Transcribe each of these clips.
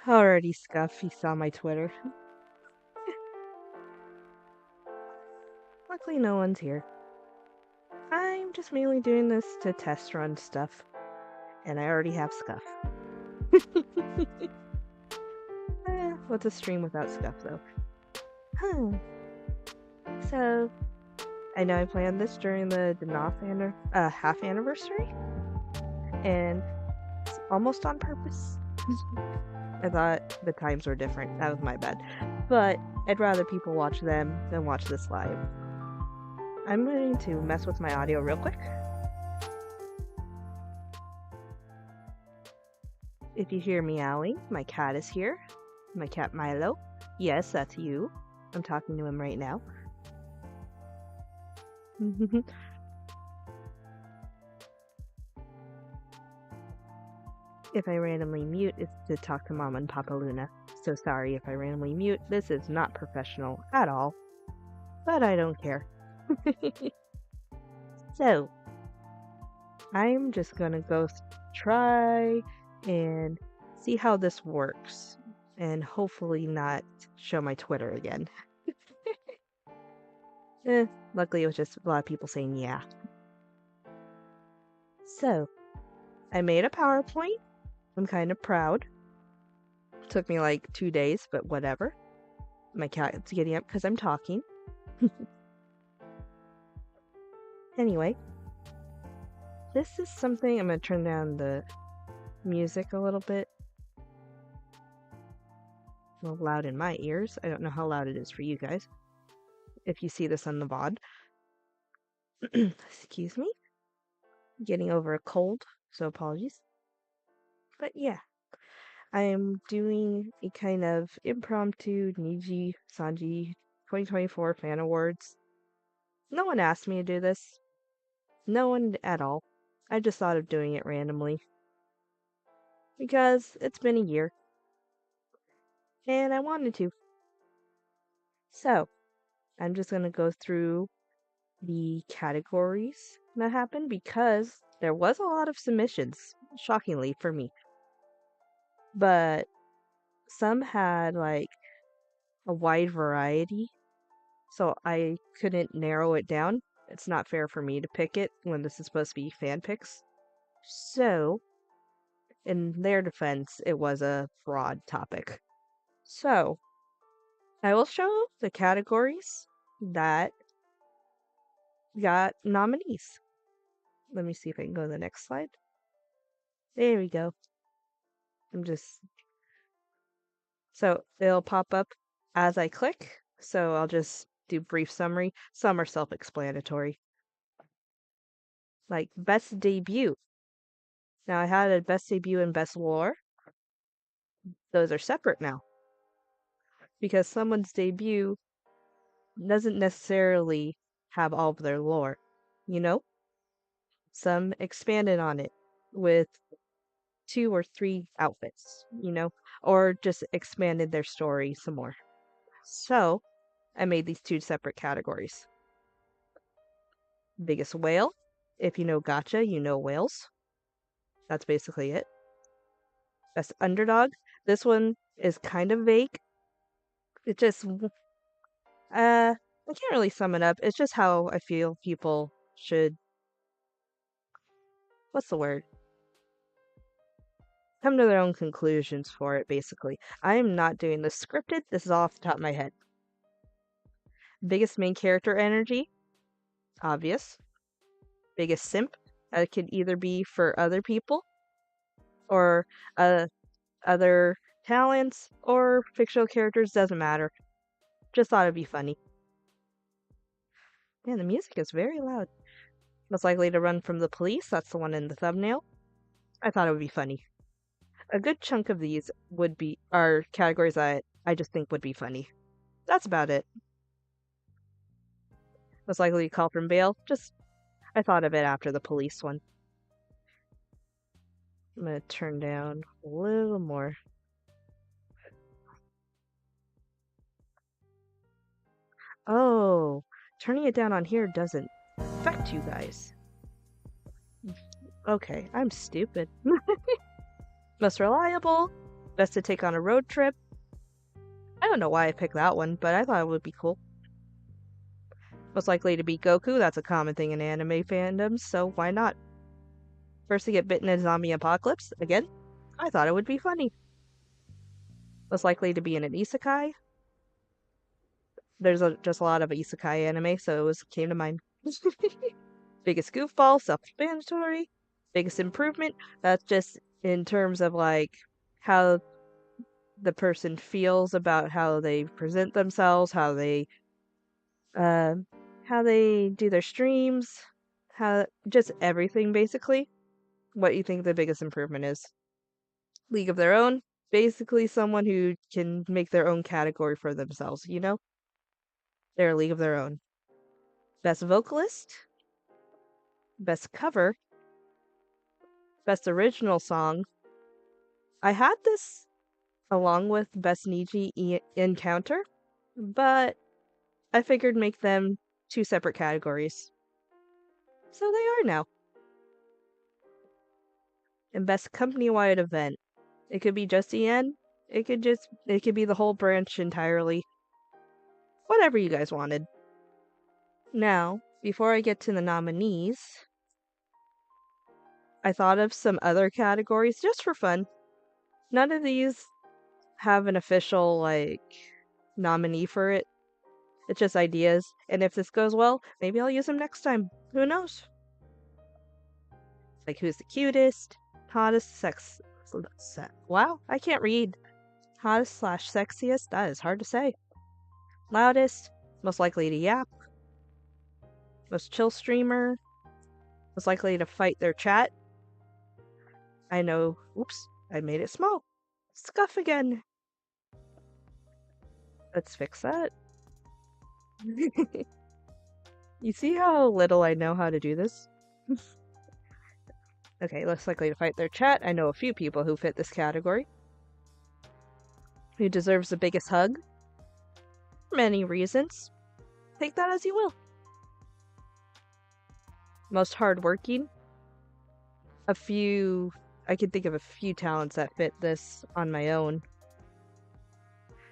Already scuff, he saw my Twitter. Luckily no one's here. I'm just mainly doing this to test run stuff. And I already have scuff. What's a stream without scuff though? So, I know I planned this during the half anniversary. And it's almost on purpose. I thought the times were different. That was my bad. But I'd rather people watch them than watch this live. I'm going to mess with my audio real quick. If you hear meowing, my cat is here. My cat Milo. Yes, that's you. I'm talking to him right now. If I randomly mute, it's to talk to Mom and Papa Luna. So sorry if I randomly mute. This is not professional at all. But I don't care. So, I'm just gonna go try and see how this works. And hopefully not show my Twitter again. Luckily it was just a lot of people saying yeah. So, I made a PowerPoint. I'm kind of proud. It took me like 2 days, but whatever. My cat's getting up because I'm talking. Anyway, this is something. I'm going to turn down the music a little bit. A little loud in my ears. I don't know how loud it is for you guys. If you see this on the VOD. Excuse me. Getting over a cold, so apologies. But yeah, I am doing a kind of impromptu Nijisanji 2024 fan awards. No one asked me to do this. No one at all. I just thought of doing it randomly. Because it's been a year. And I wanted to. So, I'm just going to go through the categories that happened because there was a lot of submissions, shockingly for me. But some had like a wide variety, so I couldn't narrow it down. It's not fair for me to pick it when this is supposed to be fan picks. So, in their defense, it was a broad topic. So, I will show the categories that got nominees. Let me see if I can go to the next slide. There we go. So it'll pop up as I click. So I'll just do brief summary. Some are self-explanatory. Like best debut. Now I had a best debut and best lore. Those are separate now. Because someone's debut doesn't necessarily have all of their lore, you know? Some expanded on it with 2 or 3 outfits, or just expanded their story some more. So, I made these 2 separate categories. Biggest whale. If you know gacha, you know whales. That's basically it. Best underdog. This one is kind of vague. It just, I can't really sum it up. It's just how I feel people should, what's the word? Come to their own conclusions for it, basically. I am not doing this scripted. This is off the top of my head. Biggest main character energy. Obvious. Biggest simp. It could either be for other people or other talents or fictional characters, doesn't matter. Just thought it'd be funny. Man, the music is very loud. Most likely to run from the police, that's the one in the thumbnail. I thought it would be funny. A good chunk of these are categories that I just think would be funny. That's about it. Most likely to call from bail, I thought of it after the police one. I'm gonna turn down a little more. Oh, turning it down on here doesn't affect you guys. Okay, I'm stupid. Most reliable, best to take on a road trip. I don't know why I picked that one, but I thought it would be cool. Most likely to beat Goku, that's a common thing in anime fandoms, so why not? First to get bitten in a zombie apocalypse, again, I thought it would be funny. Most likely to be in an isekai. There's just a lot of isekai anime, so it came to mind. Biggest goofball, self-explanatory. Biggest improvement, that's just in terms of like how the person feels about how they present themselves, uh, how they do their streams, how just everything basically. What you think the biggest improvement is? League of their own, basically someone who can make their own category for themselves. You know, they're a league of their own. Best vocalist, best cover, best original song. I had this along with best Niji encounter, but I figured make them two separate categories. So they are now. And best company-wide event. It could be just EN. It could be the whole branch entirely. Whatever you guys wanted. Now, before I get to the nominees, I thought of some other categories just for fun. None of these have an official nominee for it. It's just ideas, and if this goes well, maybe I'll use them next time. Who knows? Like who's the cutest, hottest, wow, I can't read. Hottest / sexiest, that is hard to say. Loudest, most likely to yap. Most chill streamer, most likely to fight their chat. I know, oops, I made it small. Scuff again. Let's fix that. You see how little I know how to do this? Okay, less likely to fight their chat. I know a few people who fit this category. Who deserves the biggest hug? Many reasons. Take that as you will. Most hardworking. I can think of a few talents that fit this on my own.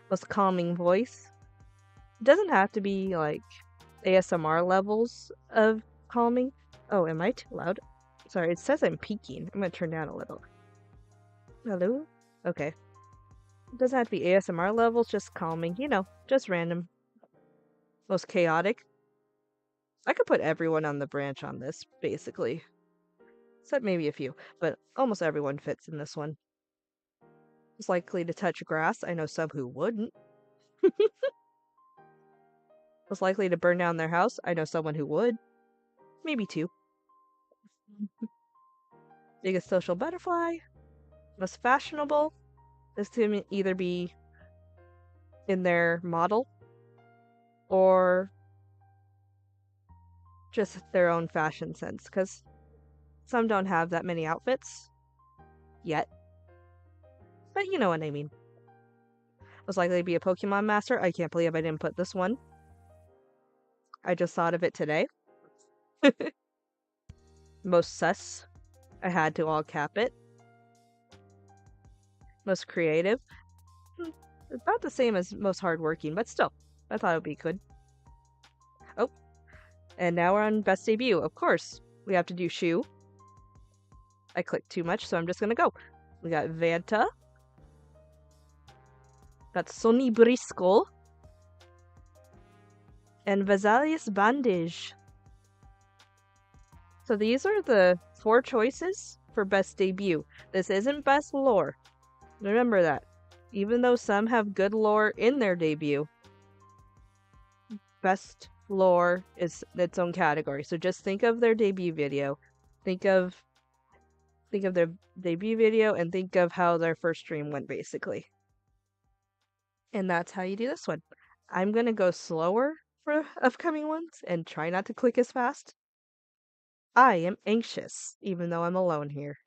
Most calming voice. It doesn't have to be like ASMR levels of calming. Oh, am I too loud? Sorry, it says I'm peaking. I'm gonna turn down a little. Hello? Okay. It doesn't have to be ASMR levels, just calming, you know, just random. Most chaotic. I could put everyone on the branch on this, basically. Except maybe a few, but almost everyone fits in this one. Most likely to touch grass. I know some who wouldn't. Most likely to burn down their house. I know someone who would. Maybe two. Biggest social butterfly. Most fashionable. This can either be in their model or just their own fashion sense, because some don't have that many outfits yet. But you know what I mean. Most likely to be a Pokemon master. I can't believe I didn't put this one. I just thought of it today. Most sus. I had to all cap it. Most creative. About the same as most hardworking, but still, I thought it would be good. Oh, and now we're on best debut. Of course, we have to do Shu. I clicked too much, so I'm just gonna go. We got Vanta. Got Sonny Briscoe. And Vasalius Bandage. So these are the 4 choices for best debut. This isn't best lore. Remember that. Even though some have good lore in their debut, best lore is its own category. So just think of their debut video. Think of their debut video and think of how their first stream went, basically. And that's how you do this one. I'm gonna go slower for upcoming ones and try not to click as fast. I am anxious, even though I'm alone here.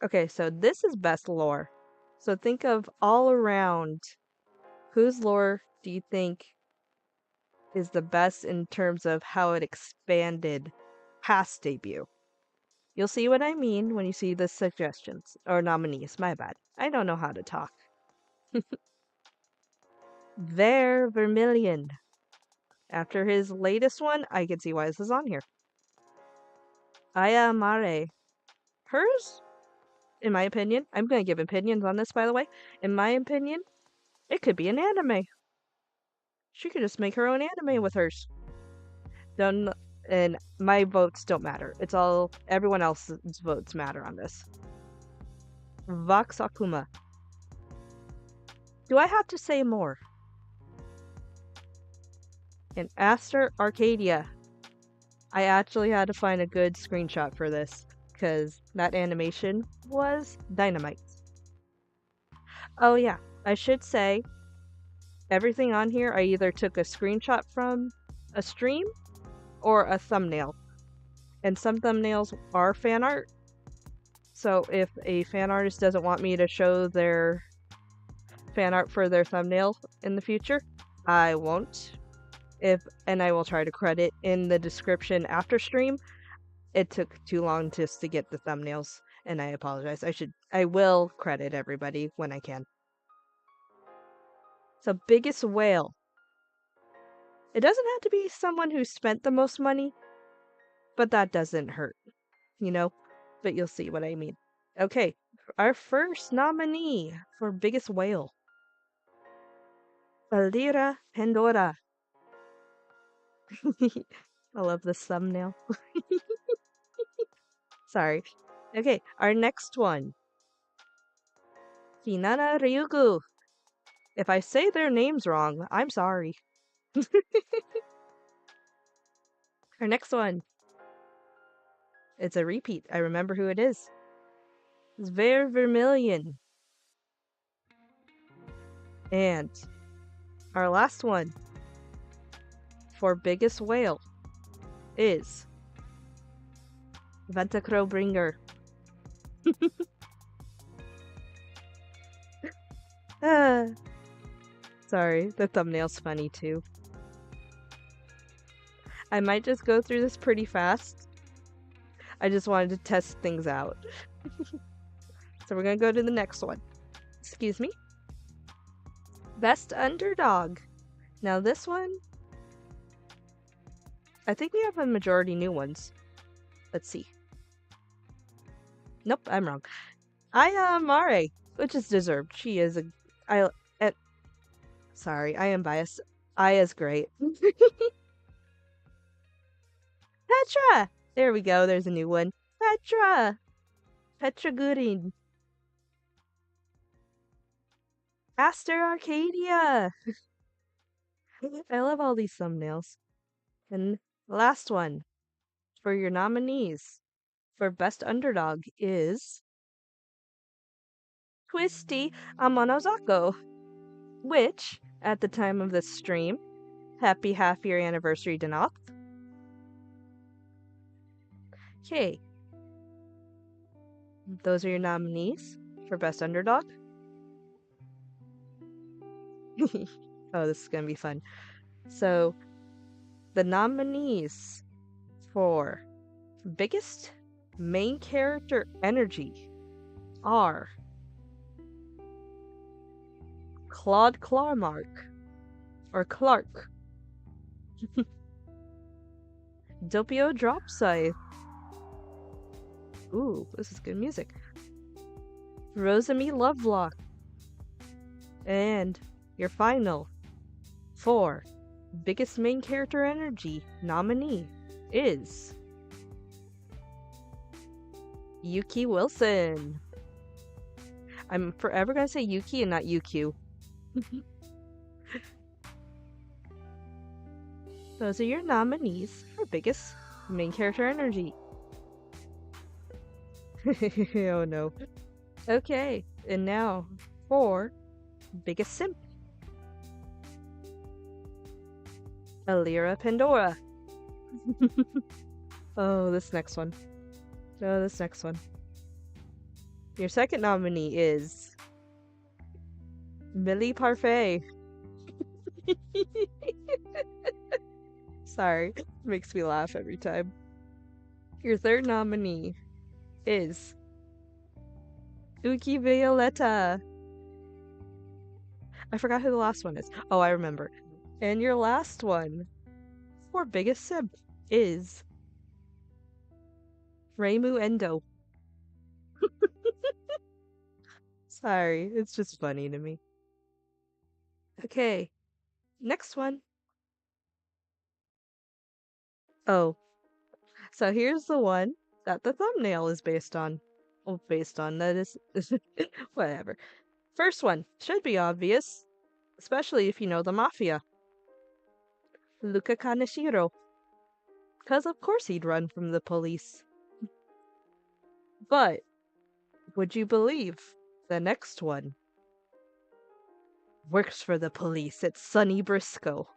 Okay, so this is best lore. So think of all around. Whose lore do you think is the best in terms of how it expanded past debut? You'll see what I mean when you see the suggestions or nominees. My bad. I don't know how to talk. Vermilion. After his latest one, I can see why this is on here. Aya Mare. Hers, in my opinion, I'm going to give opinions on this, by the way. In my opinion, it could be an anime. She could just make her own anime with hers. Don't, and my votes don't matter. It's all, everyone else's votes matter on this. Vox Akuma. Do I have to say more? And Aster Arcadia. I actually had to find a good screenshot for this, because that animation was dynamite. Oh yeah, I should say, everything on here I either took a screenshot from a stream or a thumbnail. And some thumbnails are fan art. So if a fan artist doesn't want me to show their fan art for their thumbnail in the future, I won't. And I will try to credit in the description after stream. It took too long just to get the thumbnails, and I apologize. I will credit everybody when I can. So biggest whale. It doesn't have to be someone who spent the most money, but that doesn't hurt, you know? But you'll see what I mean. Okay, our first nominee for biggest whale. Valera Pandora. I love this thumbnail. Sorry. Okay, our next one. Hinana Ryugu. If I say their names wrong, I'm sorry. Our next one. It's a repeat. I remember who it is. It's Vermilion. And our last one for biggest whale is Ventacro Bringer. Sorry, the thumbnail's funny too. I might just go through this pretty fast. I just wanted to test things out. So we're gonna go to the next one. Excuse me. Best Underdog. Now this one, I think we have a majority new ones. Let's see. Nope, I'm wrong. Aya Mare, which is deserved. She is sorry, I am biased. Aya's great. Petra! There we go, there's a new one. Petra Gurin. Aster Arcadia! I love all these thumbnails. And last one for your nominees for Best Underdog is Twisty Amonozako, which, at the time of this stream, happy half-year anniversary to Noth. Okay. Those are your nominees for Best Underdog. Oh, this is gonna be fun. So, the nominees for biggest main character energy are Claude Clarmark, or Clark, Doppio Drop Scythe. Ooh, this is good music. Rosamy Lovelock. And your final for biggest main character energy nominee is Yuki Wilson. I'm forever gonna say Yuki and not UQ. Those are your nominees for biggest main character energy. Oh no. Okay, and now for biggest simp. Alira Pandora. Oh, this next one. Oh, this next one. Your second nominee is Millie Parfait. Sorry, makes me laugh every time. Your third nominee is Uki Violetta. I forgot who the last one is. Oh, I remember. And your last one, for biggest simp, is Reimu Endo. Sorry, it's just funny to me. Okay, next one. Oh, so here's the one that the thumbnail is based on. Well, based on, that is... whatever. First one, should be obvious, especially if you know the Mafia. Luca Kaneshiro. Because of course he'd run from the police. But, would you believe the next one works for the police? It's Sonny Briscoe.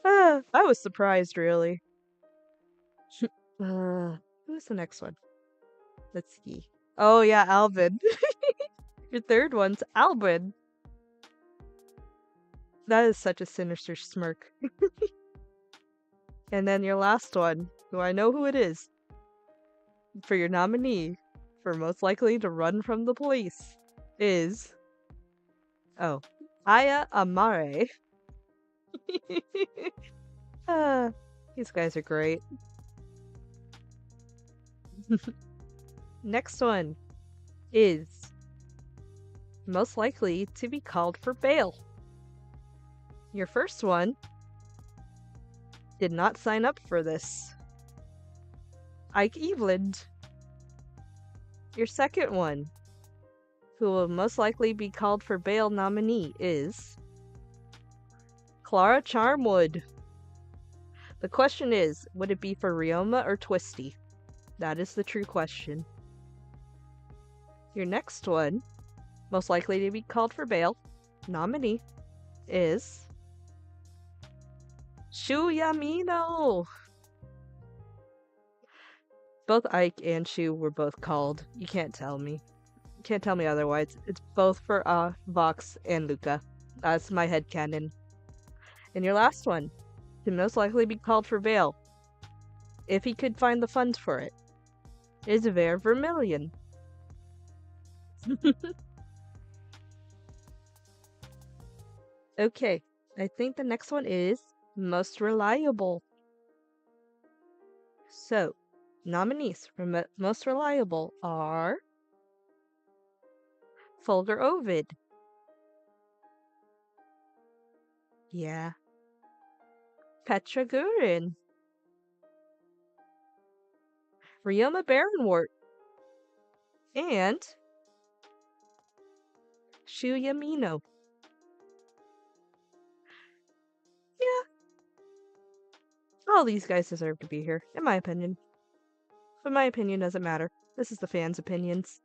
I was surprised, really. Who's the next one? Let's see. Oh yeah, Alvin. Your third one's Alvin. That is such a sinister smirk. And then your last one, who I know who it is, for your nominee for most likely to run from the police, is... oh, Aya Amare. These guys are great. Next one is most likely to be called for bail. Your first one did not sign up for this. Ike Eveland. Your second one, who will most likely be called for bail nominee, is Clara Charmwood. The question is, would it be for Ryoma or Twisty? That is the true question. Your next one, most likely to be called for bail nominee, is Shu Yamino. Both Ike and Shu were both called. You can't tell me. You can't tell me otherwise. It's both for Vox and Luca. That's my headcanon. And your last one, to most likely be called for bail, if he could find the funds for it, is Ver Vermilion. Okay, I think the next one is most reliable. So, nominees for most reliable are Folger Ovid. Yeah. Petra Gurin. Ryoma Baronwort. And Shu Yamino. Yeah. All these guys deserve to be here, in my opinion. But my opinion doesn't matter. This is the fans' opinions.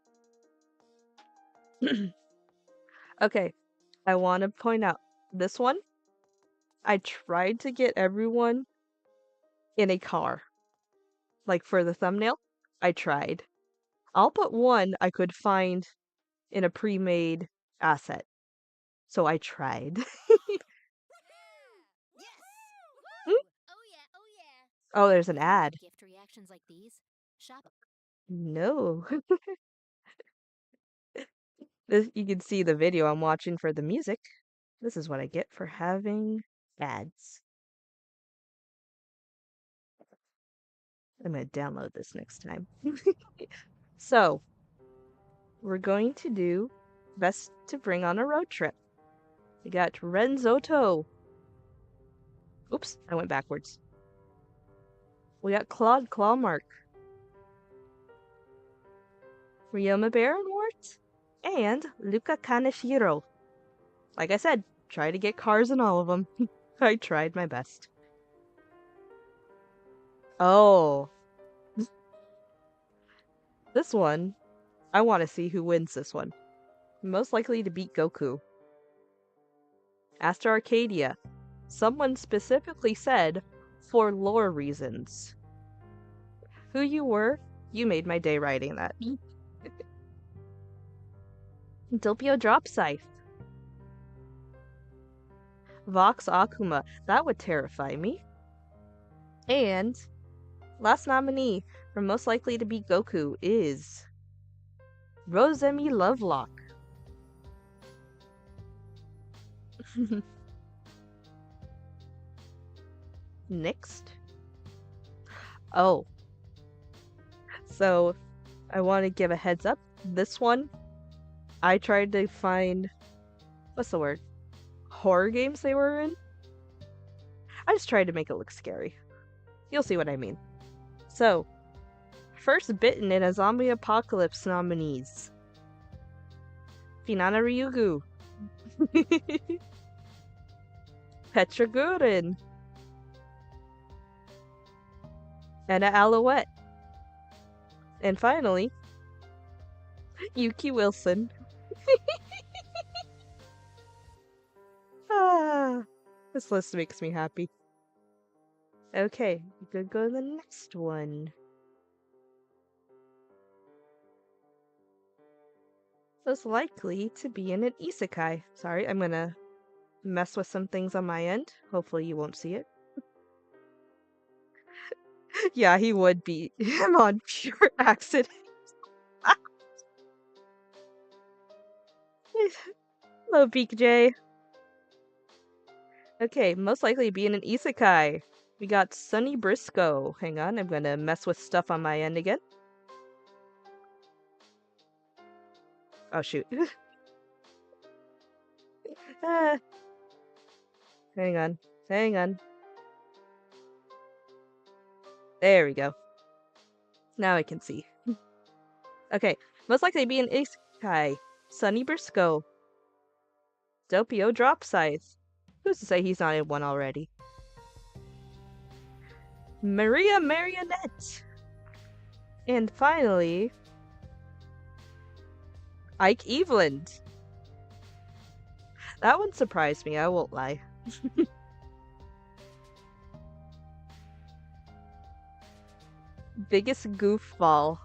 Okay, I want to point out this one. I tried to get everyone in a car. Like for the thumbnail, I tried. I'll put one I could find in a pre-made asset. So I tried. Oh, there's an ad. Gift reactions like these. Shop. No. You can see the video I'm watching for the music. This is what I get for having ads. I'm going to download this next time. So, we're going to do best to bring on a road trip. We got Renzoto. Oops, I went backwards. We got Claude Clawmark. Ryoma Baronwort. And Luca Kaneshiro. Like I said, try to get cars in all of them. I tried my best. Oh. This one, I want to see who wins this one. Most likely to beat Goku. Astro Arcadia. Someone specifically said, for lore reasons. Who you were, you made my day writing that. Dilpio Drop Scythe. Vox Akuma. That would terrify me. And last nominee for most likely to be Goku is Rosemi Lovelock. Next. Oh. So, I want to give a heads up. This one, I tried to find, what's the word? Horror games they were in. I just tried to make it look scary. You'll see what I mean. So, first bitten in a zombie apocalypse nominees. Finana Ryugu. Petra Gurin. Anna Alouette. And finally, Yuki Wilson. This list makes me happy. Okay, we could go to the next one. Most likely to be in an isekai. Sorry, I'm gonna mess with some things on my end. Hopefully you won't see it. Yeah, he would beat him on pure accident. Hello, Peak J. Okay, most likely be in an isekai. We got Sunny Briscoe. Hang on, I'm gonna mess with stuff on my end again. Oh, shoot. Hang on. Hang on. There we go. Now I can see. Okay, most likely be an isekai. Sunny Briscoe. Doppio Drop Scythe. Who's to say he's not in one already? Maria Marionette. And finally, Ike Eveland. That one surprised me, I won't lie. Biggest goofball.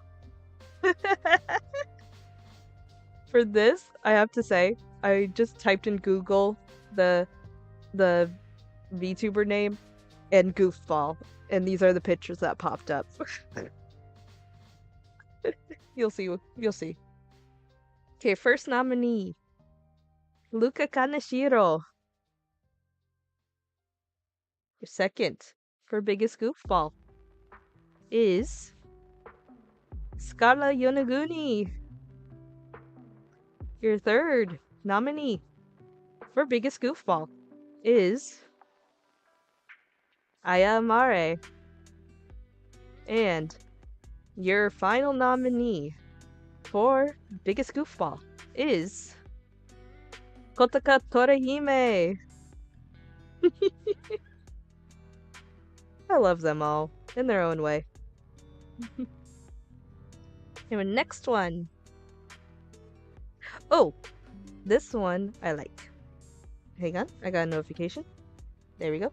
For this, I have to say, I just typed in Google the VTuber name and goofball, and these are the pictures that popped up. You'll see. You'll see. Okay, first nominee, Luca Kaneshiro. Your second for biggest goofball is Skala Yonaguni. Your third nominee for biggest goofball is Aya Amare. And your final nominee for biggest goofball is Kotaka Torihime. I love them all in their own way. And the next one. Oh, this one I like. Hang on, I got a notification. There we go.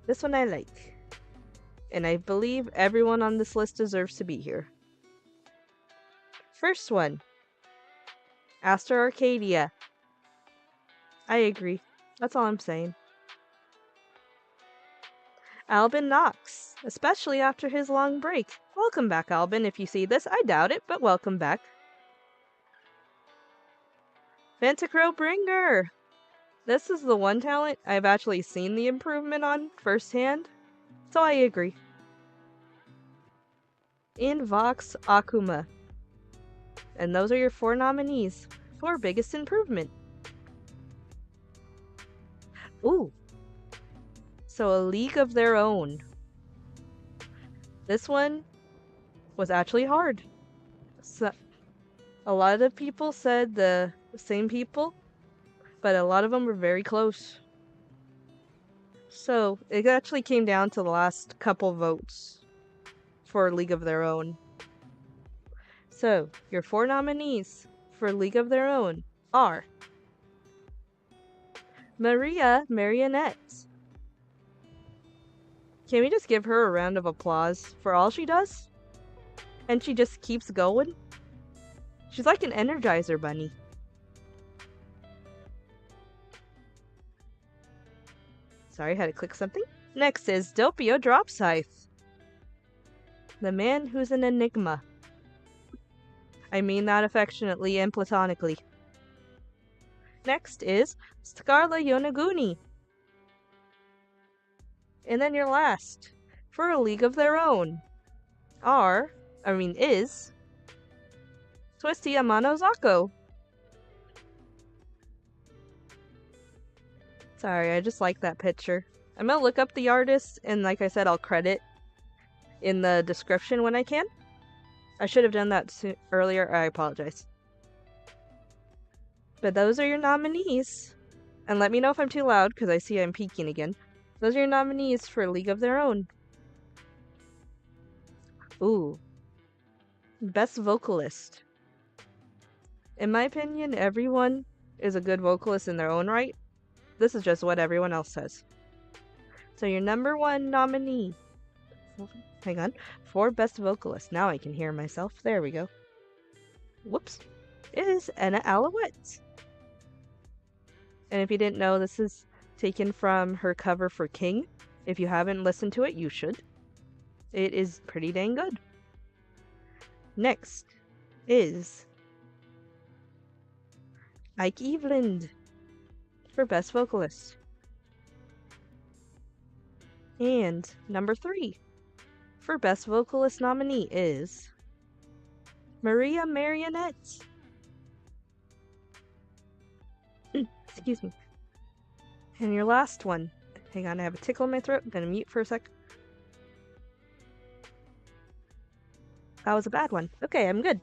This one I like. And I believe everyone on this list deserves to be here. First one. Aster Arcadia. I agree. That's all I'm saying. Albin Knox, especially after his long break. Welcome back, Albin, if you see this. I doubt it, but welcome back. Vantacrow Bringer. This is the one talent I've actually seen the improvement on firsthand, so I agree. Invox Akuma. And those are your 4 nominees for biggest improvement. Ooh. So a league of their own. This one was actually hard. So, a lot of people said the same people, but a lot of them were very close. So it actually came down to the last couple votes for League of Their Own. So your 4 nominees for League of Their Own are Maria Marionette. Can we just give her a round of applause for all she does? And she just keeps going? She's like an Energizer bunny. Sorry, I had to click something. Next is Doppio Drop Scythe. The man who's an enigma. I mean that affectionately and platonically. Next is Scarla Yonaguni. And then your last, for a league of their own, is Twisty Amano Zako. Sorry, I just like that picture. I'm gonna look up the artist, and like I said, I'll credit in the description when I can. I should have done that earlier. I apologize. But those are your nominees. And let me know if I'm too loud, because I see I'm peaking again. Those are your nominees for League of Their Own. Ooh. Best Vocalist. In my opinion, everyone is a good vocalist in their own right. This is just what everyone else says. So your number one nominee, hang on, for Best Vocalist. Now I can hear myself. There we go. Whoops. Is Anna Alouette. And if you didn't know, this is taken from her cover for King. If you haven't listened to it, you should. It is pretty dang good. Next is Ike Eveland for Best Vocalist. And number 3 for Best Vocalist nominee is Maria Marionette. Excuse me. And your last one. Hang on, I have a tickle in my throat. I'm gonna mute for a sec. That was a bad one. Okay, I'm good.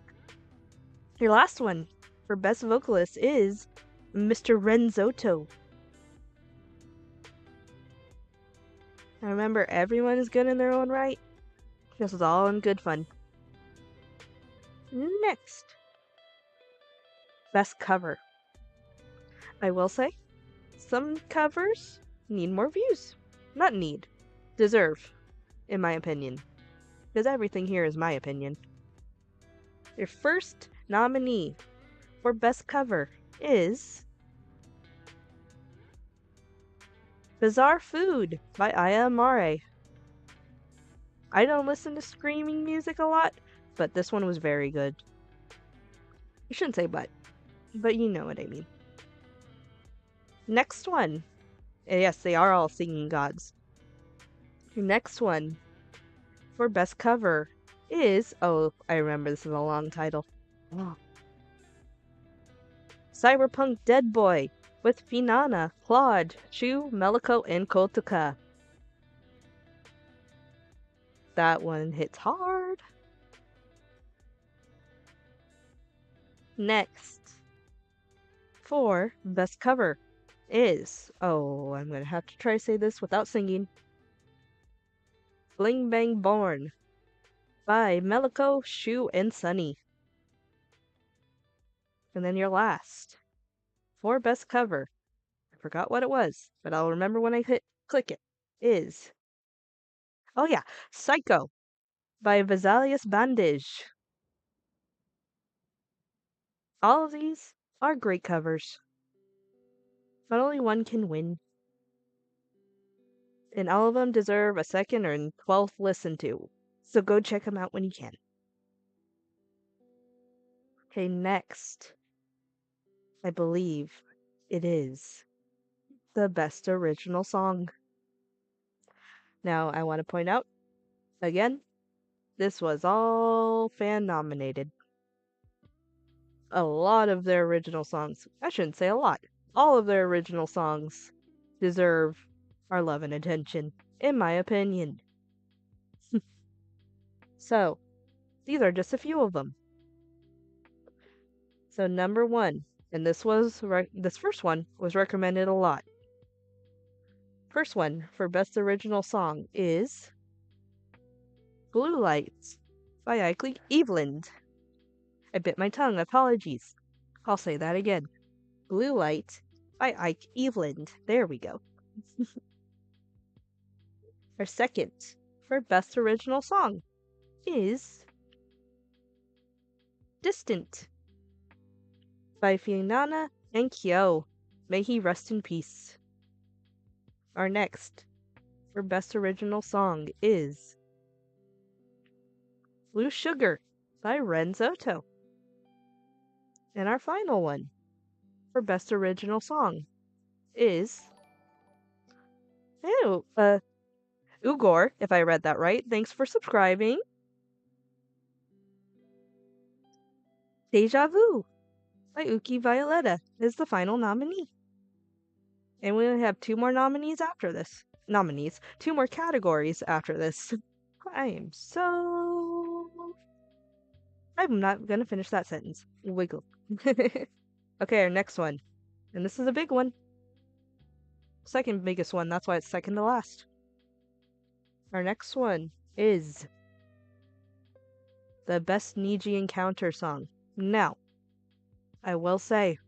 Your last one for Best Vocalist is Mr. Renzotto. Now remember, everyone is good in their own right. This is all in good fun. Next, Best Cover. I will say, some covers need more views. Not need. Deserve, in my opinion. Because everything here is my opinion. Your first nominee for Best Cover is Bizarre Food by Aya Amare. I don't listen to screaming music a lot, but this one was very good. I shouldn't say but you know what I mean. Next one. Yes, they are all singing gods. Your next one for Best Cover is, oh, I remember, this is a long title. Oh. Cyberpunk Dead Boy with Finana, Claude, Chu, Meliko, and Kotuka. That one hits hard. Next, for Best Cover is, oh, I'm gonna have to try to say this without singing. Bling Bang Born by Meliko, Shu, and Sunny. And then your last, for Best Cover, I forgot what it was, but I'll remember when I click it, is, oh yeah, Psycho by Vesalius Bandage. All of these are great covers, but only one can win. And all of them deserve a second or 12th listen to, so go check them out when you can. Okay, next, I believe it is the Best Original Song. Now, I want to point out, again, this was all fan nominated. A lot of their original songs, I shouldn't say a lot, all of their original songs deserve our love and attention, in my opinion. So, these are just a few of them. So number 1, and this first one was recommended a lot. First one for Best Original Song is Blue Lights by Ike Eveland. I bit my tongue, apologies. I'll say that again. Blue Light by Ike Eveland. There we go. Our second for Best Original Song is Distant by Finana and Kyo. May he rest in peace. Our next for Best Original Song is Blue Sugar by Ren Soto. And our final one for Best Original Song is Ugor, if I read that right. Thanks for subscribing. Deja Vu by Uki Violetta is the final nominee. And we only have 2 more nominees after this. 2 more categories after this. I'm not gonna finish that sentence. Wiggle. Okay, our next one. And this is a big one. Second biggest one, that's why it's second to last. Our next one is the Best Niji Encounter Song. Now, I will say,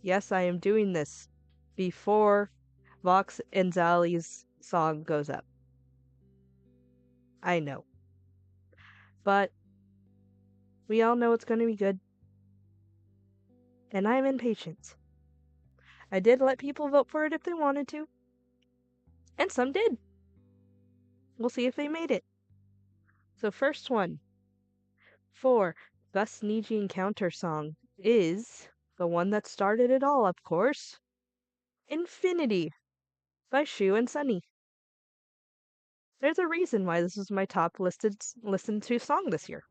yes, I am doing this before Vox and Zali's song goes up. I know. But we all know it's going to be good. And I'm impatient. I did let people vote for it if they wanted to. And some did. We'll see if they made it. So first one for Best Niji Encounter Song is the one that started it all, of course. Infinity by Shu and Sunny. There's a reason why this was my top listened to song this year.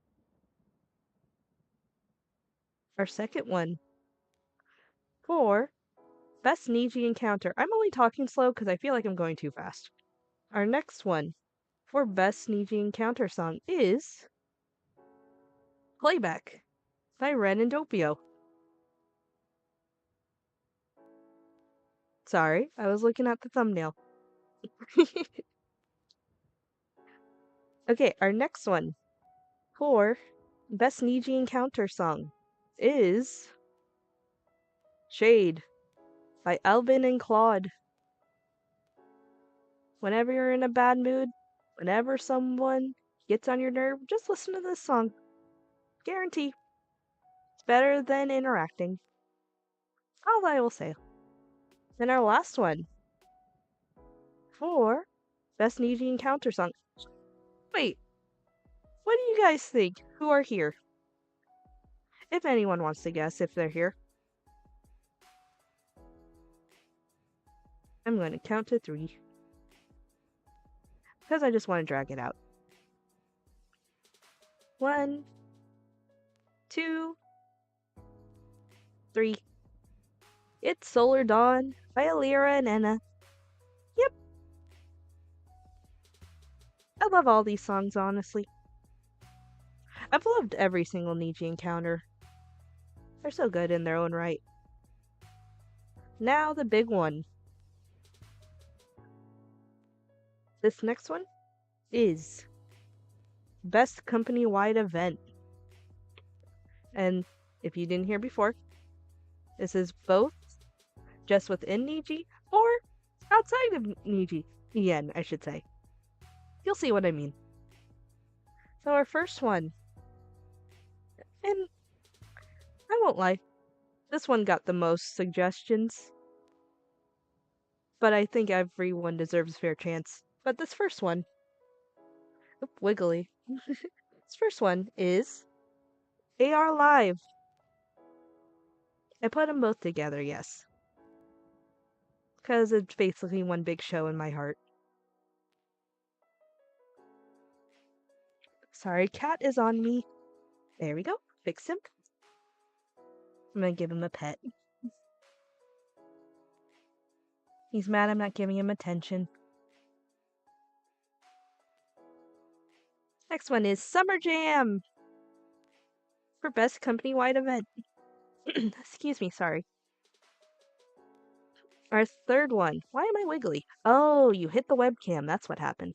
Our second one for Best Niji Encounter. I'm only talking slow because I feel like I'm going too fast. Our next one for Best Niji Encounter Song is Playback by Ren and Doppio. Sorry, I was looking at the thumbnail. Okay, our next one for Best Niji Encounter Song is Shade by Albin and Claude. Whenever you're in a bad mood, whenever someone gets on your nerve, just listen to this song. Guarantee. It's better than interacting. All I will say. Then our last one for Best Niji Encounter Song. Wait, what do you guys think? Who are here? If anyone wants to guess if they're here. I'm going to count to 3. Because I just want to drag it out. 1, 2, 3. It's Solar Dawn by Alira and Enna. Yep. I love all these songs, honestly. I've loved every single Niji encounter. They're so good in their own right. Now the big one. This next one is Best Company-Wide Event. And if you didn't hear before, this is both just within Niji or outside of Niji. Yen, I should say. You'll see what I mean. So our first one, and I won't lie, this one got the most suggestions, but I think everyone deserves a fair chance. But this first one, wiggly. This first one is AR Live. I put them both together, yes. Because it's basically one big show in my heart. Sorry, cat is on me. There we go. Fix him. I'm gonna give him a pet. He's mad I'm not giving him attention. Next one is Summer Jam for Best Company-Wide Event. Excuse me, sorry. Our third one. Why am I wiggly? Oh, you hit the webcam. That's what happened.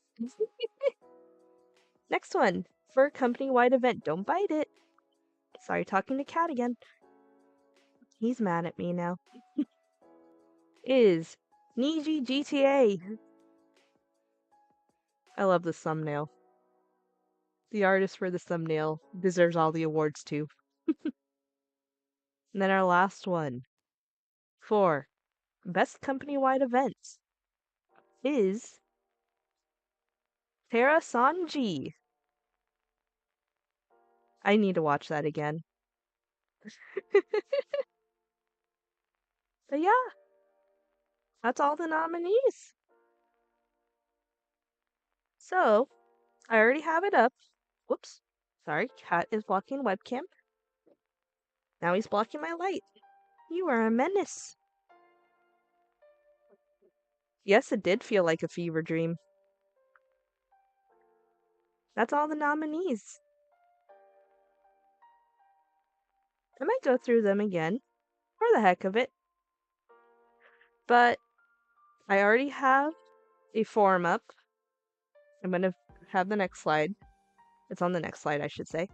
Next one for Company-Wide Event. Don't bite it. Sorry, talking to cat again. He's mad at me now. Is Niji GTA. I love this thumbnail. The artist for this thumbnail deserves all the awards too. And then our last one for Best Company-Wide Events is Terasanji I need to watch that again. But yeah, that's all the nominees. So, I already have it up. Whoops. Sorry, cat is blocking webcam. Now he's blocking my light. You are a menace. Yes, it did feel like a fever dream. That's all the nominees. I might go through them again, for the heck of it. But I already have a form up. I'm going to have the next slide. It's on the next slide, I should say.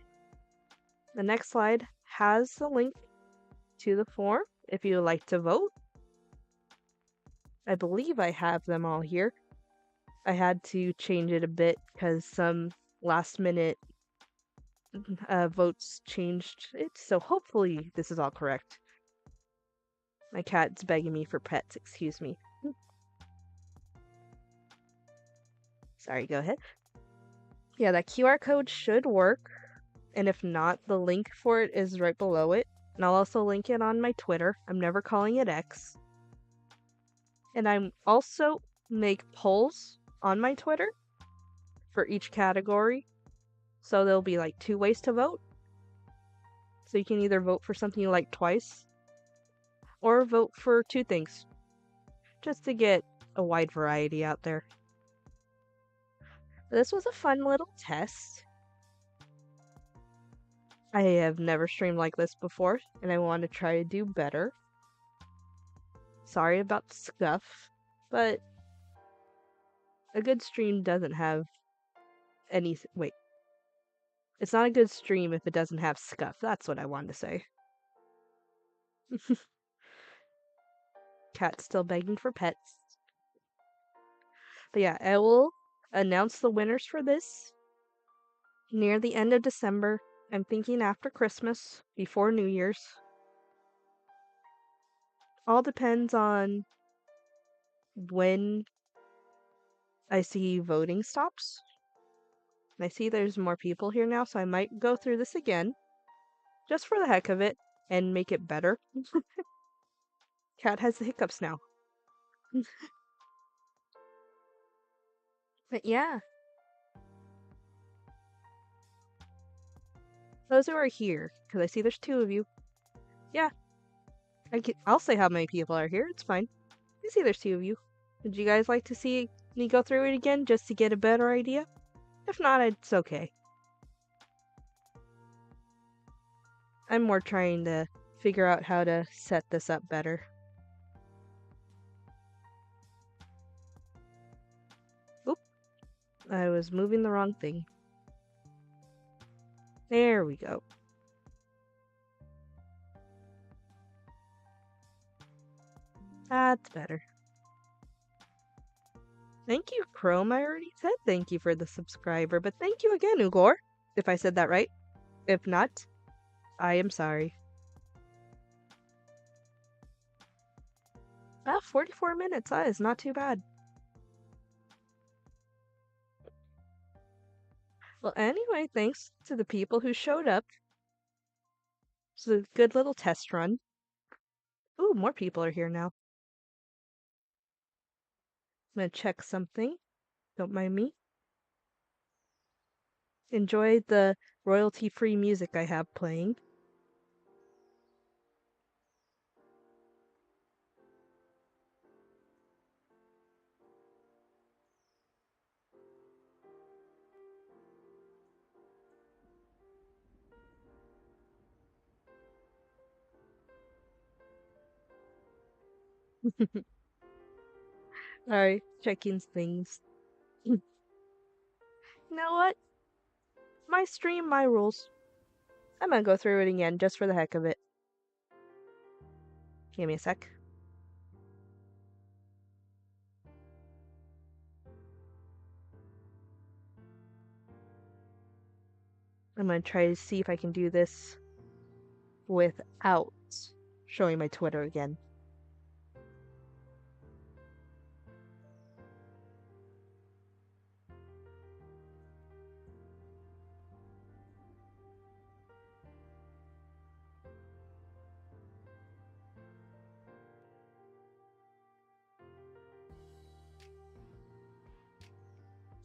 The next slide has the link to the form if you would like to vote. I believe I have them all here. I had to change it a bit because some last minute votes changed it, so hopefully this is all correct. My cat's begging me for pets, excuse me. Sorry, go ahead. Yeah, that QR code should work, and if not, the link for it is right below it. And I'll also link it on my Twitter. I'm never calling it X. And I'm also make polls on my Twitter for each category. So there'll be like 2 ways to vote. So you can either vote for something you like twice or vote for 2 things. Just to get a wide variety out there. This was a fun little test. I have never streamed like this before, and I want to try to do better. Sorry about the scuff, but a good stream doesn't have any. Wait. It's not a good stream if it doesn't have scuff. That's what I wanted to say. Cat's still begging for pets. But yeah, I will announce the winners for this near the end of December. I'm thinking after Christmas, before New Year's. All depends on when I see voting stops. I see there's more people here now, so I might go through this again, just for the heck of it, and make it better. Cat has the hiccups now. But yeah. Those who are here, because I see there's 2 of you. Yeah. I'll say how many people are here, it's fine. I see there's 2 of you. Would you guys like to see me go through it again, just to get a better idea? If not, it's okay. I'm more trying to figure out how to set this up better. Oop. I was moving the wrong thing. There we go. That's better. Thank you, Chrome. I already said thank you for the subscriber, but thank you again, Ugor, if I said that right. If not, I am sorry. 44 minutes. That is not too bad. Well, anyway, thanks to the people who showed up. It's a good little test run. Ooh, more people are here now. I'm gonna check something. Don't mind me. Enjoy the royalty-free music I have playing. Alright, checking things. You know what? My stream, my rules. I'm gonna go through it again just for the heck of it. Give me a sec. I'm gonna try to see if I can do this without showing my Twitter again.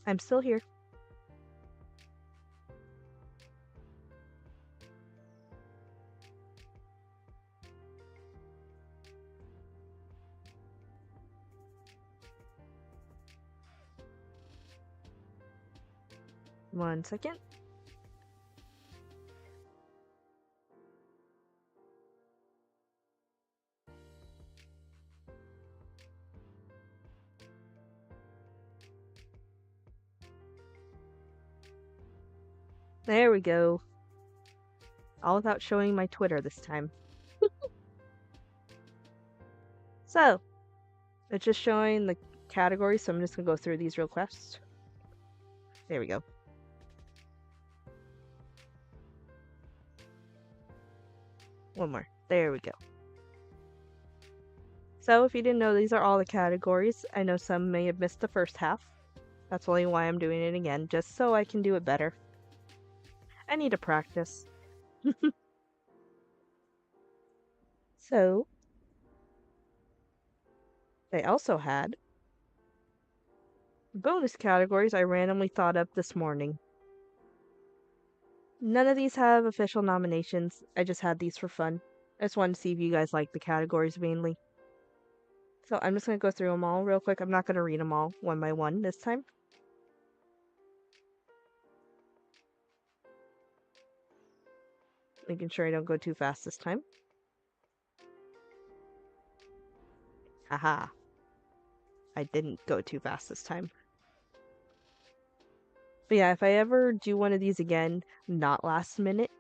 I'm still here. One second. There we go. All without showing my Twitter this time. So, it's just showing the categories, so I'm just gonna go through these real fast. There we go. One more. There we go. So, if you didn't know, these are all the categories. I know some may have missed the first half. That's only why I'm doing it again, just so I can do it better. I need to practice. So, they also had bonus categories I randomly thought up this morning. None of these have official nominations. I just had these for fun. I just wanted to see if you guys like the categories mainly. So I'm just going to go through them all real quick. I'm not going to read them all one by one this time. Making sure I don't go too fast this time. Haha. I didn't go too fast this time. But yeah, if I ever do one of these again, not last minute,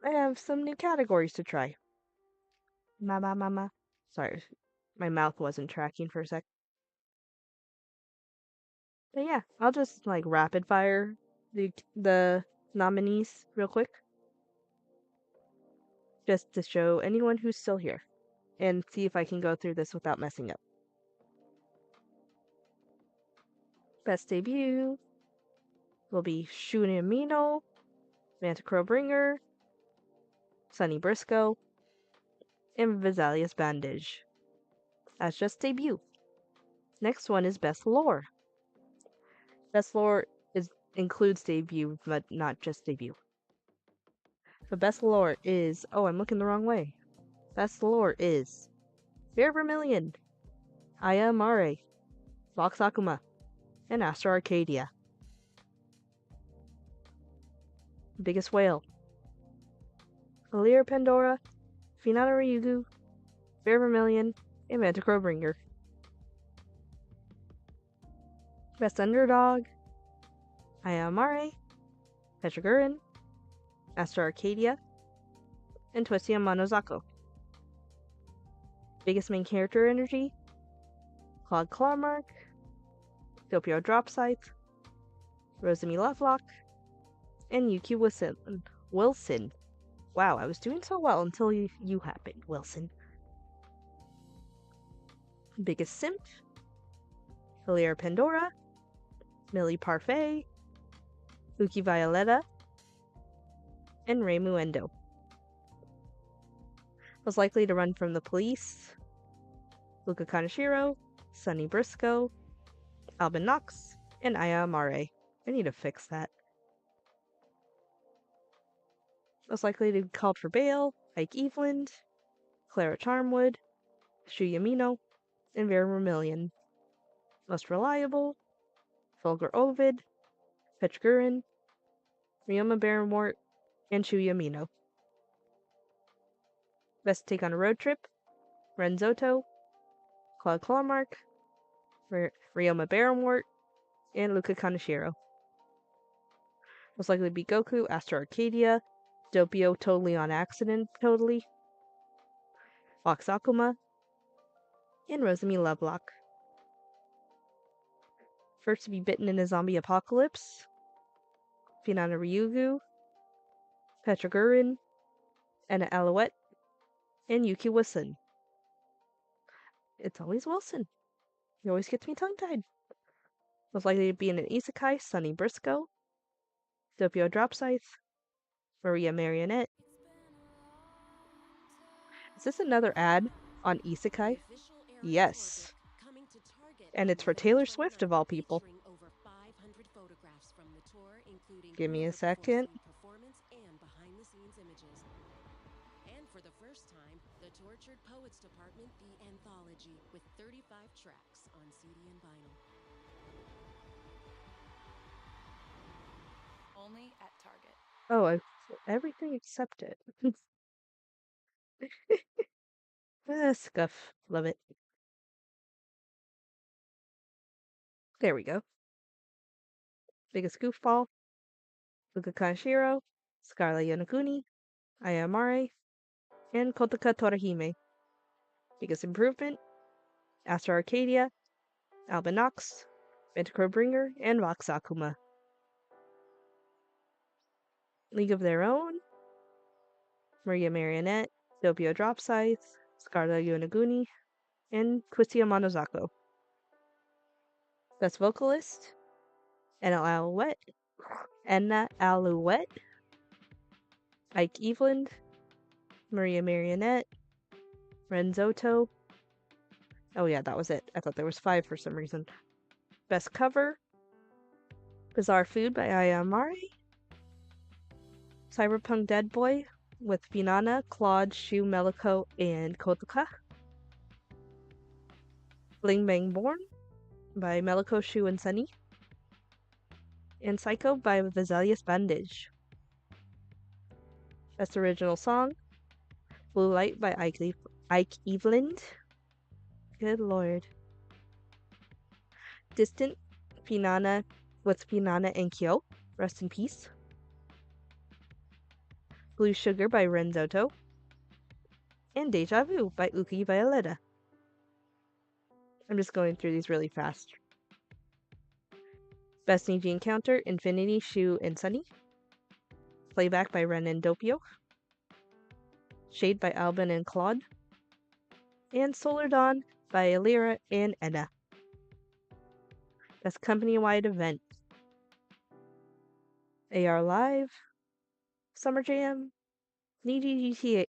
I have some new categories to try. Mama. Sorry, my mouth wasn't tracking for a sec. But yeah, I'll just like rapid fire the nominees real quick. Just to show anyone who's still here. And see if I can go through this without messing up. Best debut will be Shuni Amino, Manticrow Bringer, Sunny Briscoe, and Vesalius Bandage. That's just debut. Next one is Best Lore. Best Lore includes debut, but not just debut. The Best Lore is... Oh, I'm looking the wrong way. Best Lore is Fair Vermilion, Aya Mare, Vox Akuma, and Astro Arcadia. Biggest Whale, Alir Pandora, Finata Ryugu, Fair Vermilion, and Manticrow Bringer. Best Underdog, Aya Mare, Petrogurren, Astro Arcadia, and Twistia Monozako. Biggest main character energy, Claude Clawmark, Doppio Drop Scythe, Rosemi Lovelock, and Yuki Wilson. Wow, I was doing so well until you happened, Wilson. Biggest Simp, Hilaire Pandora, Millie Parfait, Uki Violetta, and Reimu Endo. Was likely to run from the police, Luca Kaneshiro, Sunny Briscoe, Albin Knox, and Aya Amare. I need to fix that. Most likely to be called for bail, Ike Eveland, Clara Charmwood, Shuya Mino, and Vera Vermilion. Most reliable, Fulgur Ovid, Petrogurren, Ryoma Barrymort, and Shuya Mino. Best take on a road trip, Renzoto, Claude Clawmark, Ryoma Barrymort, and Luca Kaneshiro. Most likely to be Goku, Astro Arcadia, Doppio totally on accident, Vox Akuma, and Rosemi Lovelock. First to be bitten in a zombie apocalypse, Finana Ryugu, Petrogurren, Anna Alouette, and Yuki Wilson. It's always Wilson. He always gets me tongue-tied. Most likely to be in an isekai, Sunny Briscoe, Doppio Drop Scythe, Maria Marionette. Is this another ad on isekai? Yes. And it's for Taylor Swift of all people. Give me a never before second. seen performance and behind-the-scenes images. And for the first time, the Tortured Poets Department, the anthology, with 35 tracks on CD and vinyl. Only at Target. Oh, everything except it. Scuff. Love it. There we go. Biggest goofball. Luka Kanshiro, Scarlet Yonaguni, Ayamare, and Kotaka Torahime. Biggest improvement. Astro Arcadia, Albinox, Ventacro Bringer, and Vox Akuma. League of Their Own, Maria Marionette, Doppio Drop Size, Scarlet Yonaguni, and Kusuya Monozako. Best Vocalist, Enna Alouette, Ike Eveland, Maria Marionette, Renzoto. Oh yeah, that was it. I thought there was 5 for some reason. Best Cover, Bizarre Food by Ayamare, Cyberpunk Dead Boy with Finana, Claude, Shu, Meliko, and Kotaka. Bling Bang Born by Meliko, Shu, and Sunny. And Psycho by Vesalius Bandage. Best Original Song, Blue Light by Ike Eveland. Good lord. Distant, Finana with Finana and Kyo. Rest in peace. Blue Sugar by Renzoto. And Deja Vu by Uki Violetta. I'm just going through these really fast. Best Niji Encounter, Infinity, Shu, and Sunny. Playback by Ren and Doppio. Shade by Albin and Claude. And Solar Dawn by Alira and Enna. Best company-wide event. AR Live, Summer Jam, Niji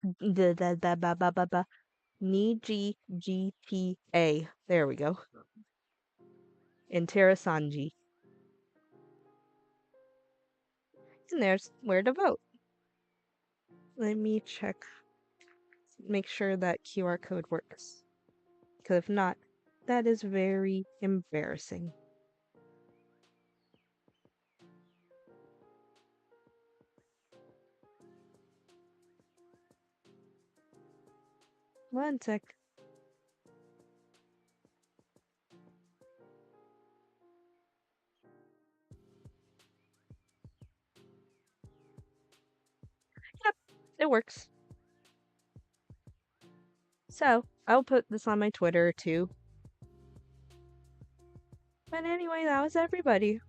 GTA. There we go. And Nijisanji. And there's where to vote. Let me check. Make sure that QR code works. Because if not, that is very embarrassing. One sec. Yep, it works. So, I'll put this on my Twitter too. But anyway, that was everybody.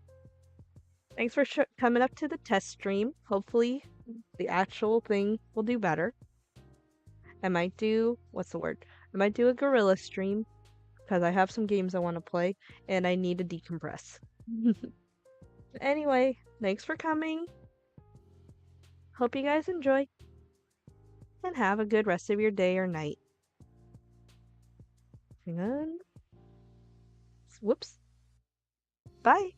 Thanks for coming up to the test stream. Hopefully, the actual thing will do better. I might do, what's the word? I might do a gorilla stream because I have some games I want to play and I need to decompress. Anyway, thanks for coming. Hope you guys enjoy and have a good rest of your day or night. Hang on. Whoops. Bye.